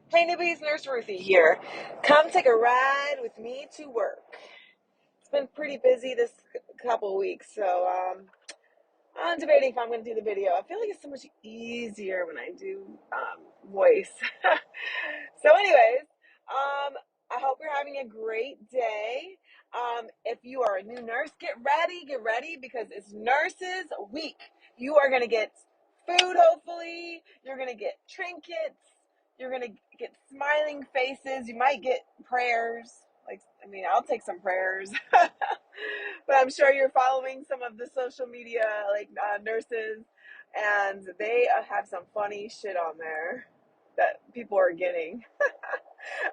Hey Newbies, Nurse Ruthie here. Come take a ride with me to work. It's been pretty busy this couple weeks, so I'm debating if I'm going to do the video. I feel like it's so much easier when I do voice. So anyways, I hope you're having a great day. If you are a new nurse, get ready because it's Nurses Week. You are going to get food, hopefully. You're going to get trinkets. You're going to get smiling faces. You might get prayers. I'll take some prayers. But I'm sure you're following some of the social media, nurses, and they have some funny shit on there that people are getting.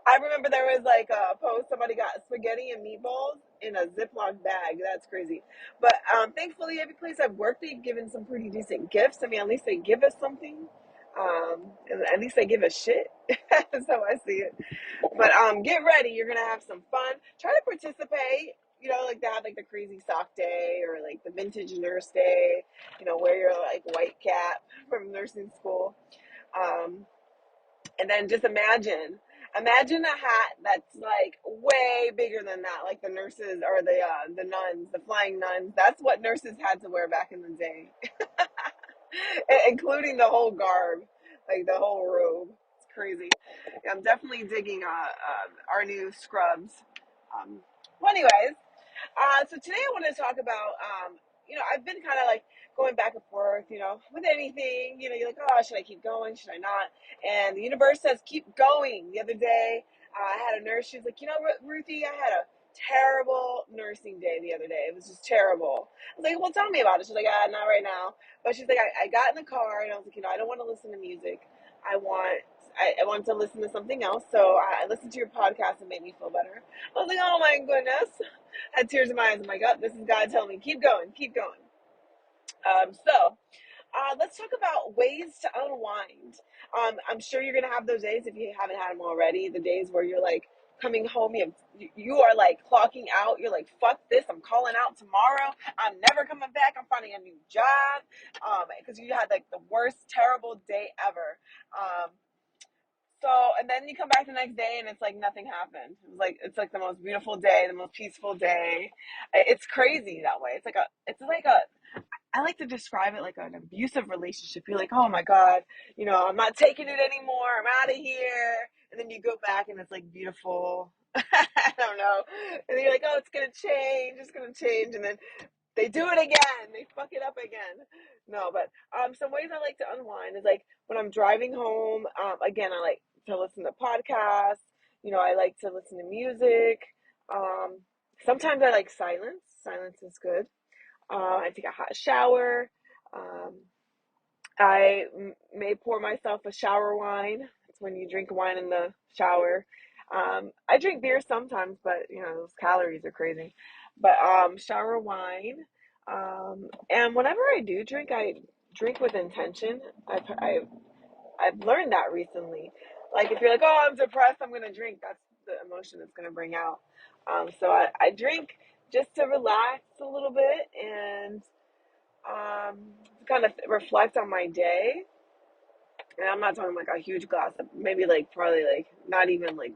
I remember there was like a post, somebody got spaghetti and meatballs in a Ziploc bag. That's crazy. But thankfully, every place I've worked, they've given some pretty decent gifts. I mean, at least they give us something. And at least they give us shit. That's how I see it. But get ready. You're gonna have some fun. Try to participate. You know, like they have like the crazy sock day or like the vintage nurse day. You know, wear your like white cap from nursing school. And then just imagine a hat that's like way bigger than that, like the nurses or the nuns, the flying nuns. That's what nurses had to wear back in the day, including the whole garb, like the whole robe. It's crazy. Yeah, I'm definitely digging our new scrubs. Um, well, anyways, so today I want to talk about, I've been kind of like going back and forth, with anything, you're like, oh, should I keep going? Should I not? And the universe says, keep going. The other day, I had a nurse. She was like, Ruthie, I had a terrible nursing day the other day. It was just terrible. I was like, well, tell me about it. She's like, not right now. But she's like, I got in the car and I was like, I don't want to listen to music. I want to listen to something else. So I listened to your podcast and made me feel better. I was like, oh my goodness. I had tears in my eyes. I'm like, oh, this is God telling me, keep going, keep going. Let's talk about ways to unwind. I'm sure you're going to have those days if you haven't had them already. The days where you're like coming home, you are like clocking out. You're like, fuck this. I'm calling out tomorrow. I'm never coming back. I'm finding a new job. Because you had like the worst, terrible day ever. And then you come back the next day and it's like nothing happened. It's like the most beautiful day, the most peaceful day. It's crazy that way. I like to describe it like an abusive relationship. You're like, oh my God, I'm not taking it anymore. I'm out of here. And then you go back and it's like beautiful. I don't know. And then you're like, oh, it's going to change. It's going to change. And then they do it again. They fuck it up again. No, but some ways I like to unwind is like when I'm driving home. Again, I like to listen to podcasts. I like to listen to music. Sometimes I like silence. Silence is good. I take a hot shower. I may pour myself a shower wine. It's when you drink wine in the shower. I drink beer sometimes, but those calories are crazy. But shower wine. And whenever I do drink, I drink with intention. I've learned that recently. Like if you're like, oh, I'm depressed, I'm gonna drink. That's the emotion it's gonna bring out. So I drink just to relax a little bit and kind of reflect on my day. And I'm not talking like a huge glass, maybe like probably like not even like,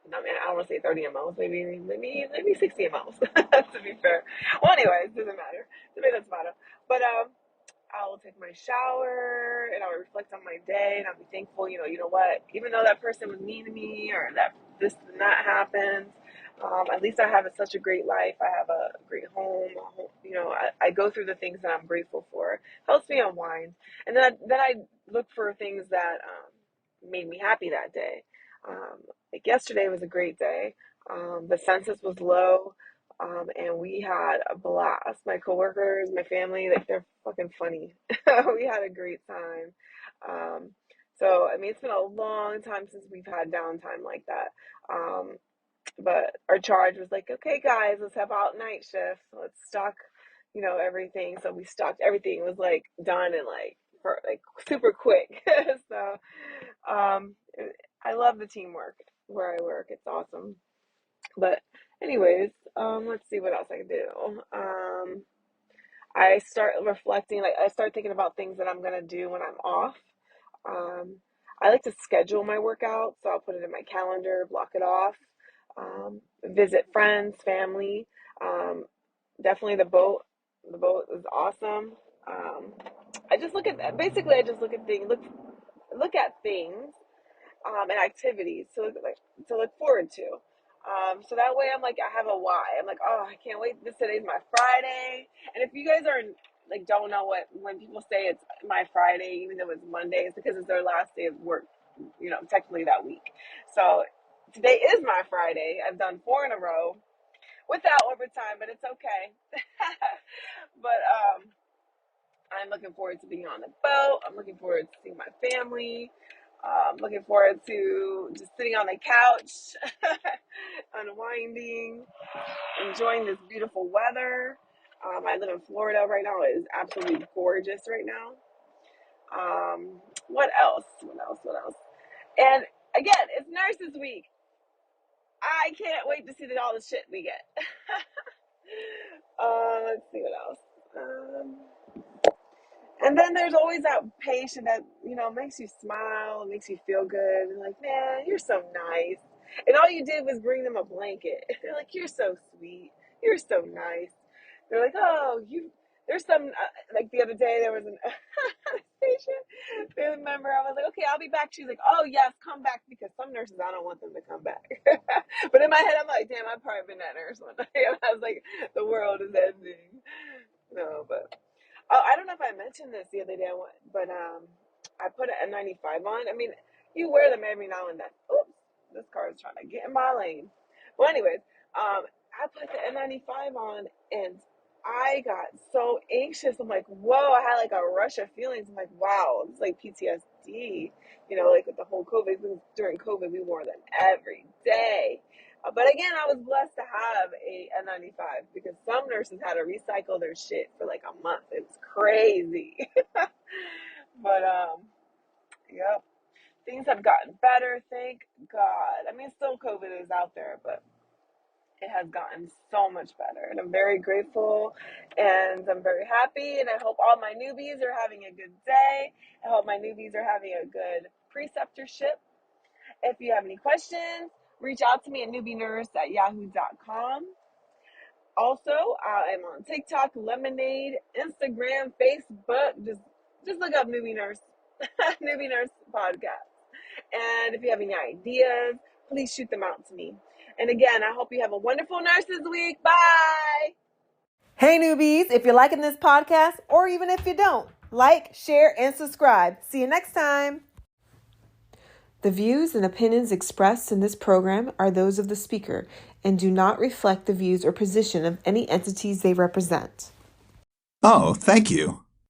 I don't want to say 30 mLs, maybe 60 mLs to be fair. Well, anyways, doesn't matter. To me, doesn't matter. But I'll take my shower and I'll reflect on my day and I'll be thankful, you know what, even though that person was mean to me or that this and that happened, at least I have such a great life. I have a great home. I go through the things that I'm grateful for. Helps me unwind. And then I look for things that made me happy that day. Like yesterday was a great day. The census was low. And we had a blast. My coworkers, my family, like they're fucking funny. We had a great time. So I mean, it's been a long time since we've had downtime like that. But our charge was like, okay, guys, let's have out night shifts. Let's stock, everything. So we stocked everything. It was like done in for super quick. So, um, I love the teamwork where I work. It's awesome. But anyways, let's see what else I can do. I start reflecting, like I start thinking about things that I'm gonna do when I'm off. Um, I like to schedule my workout, so I'll put it in my calendar, block it off, visit friends, family. Um, Definitely the boat. The boat is awesome. Um, I just look at basically I just look at things, look at things and activities to look forward to. So that way I'm like I have a why. I'm like, oh, I can't wait. Today's my Friday. And if you guys are like don't know what when people say it's my Friday, even though it's Monday, it's because it's their last day of work. Technically that week. So today is my Friday. I've done 4 in a row without overtime, but it's okay. But I'm looking forward to being on the boat. I'm looking forward to seeing my family. Looking forward to just sitting on the couch, unwinding, enjoying this beautiful weather. I live in Florida right now. It is absolutely gorgeous right now. What else? What else? And again, it's Nurses Week. I can't wait to see all the shit we get. Let's see what else. And then there's always that patient that, makes you smile, makes you feel good. And like, man, you're so nice. And all you did was bring them a blanket. They're like, you're so sweet. You're so nice. They're like, oh, there's some, like the other day there was an patient, family member. I was like, okay, I'll be back. She's like, oh, yes, come back because some nurses, I don't want them to come back. But in my head, I'm like, damn, I've probably been that nurse one day. And I was like, the world is ending. No, but. Oh, I don't know if I mentioned this the other day, but I put an N95 on. I mean, you wear them every now and then. Oops, this car is trying to get in my lane. Well, anyways, I put the N95 on, and I got so anxious. I'm like, whoa, I had like a rush of feelings. I'm like, wow, it's like PTSD. Like with the whole COVID, during COVID, we wore them every day. But again, I was blessed to have a N95 because some nurses had to recycle their shit for like a month. It was crazy. But, yep, things have gotten better, thank God. I mean, still COVID is out there, but it has gotten so much better. And I'm very grateful and I'm very happy. And I hope all my newbies are having a good day. I hope my newbies are having a good preceptorship. If you have any questions, reach out to me at newbienurse@yahoo.com. Also, I'm on TikTok, Lemonade, Instagram, Facebook. Just look up Newbie Nurse, Newbie Nurse Podcast. And if you have any ideas, please shoot them out to me. And again, I hope you have a wonderful Nurses Week. Bye! Hey newbies, if you're liking this podcast, or even if you don't, like, share, and subscribe. See you next time. The views and opinions expressed in this program are those of the speaker and do not reflect the views or position of any entities they represent. Oh, thank you.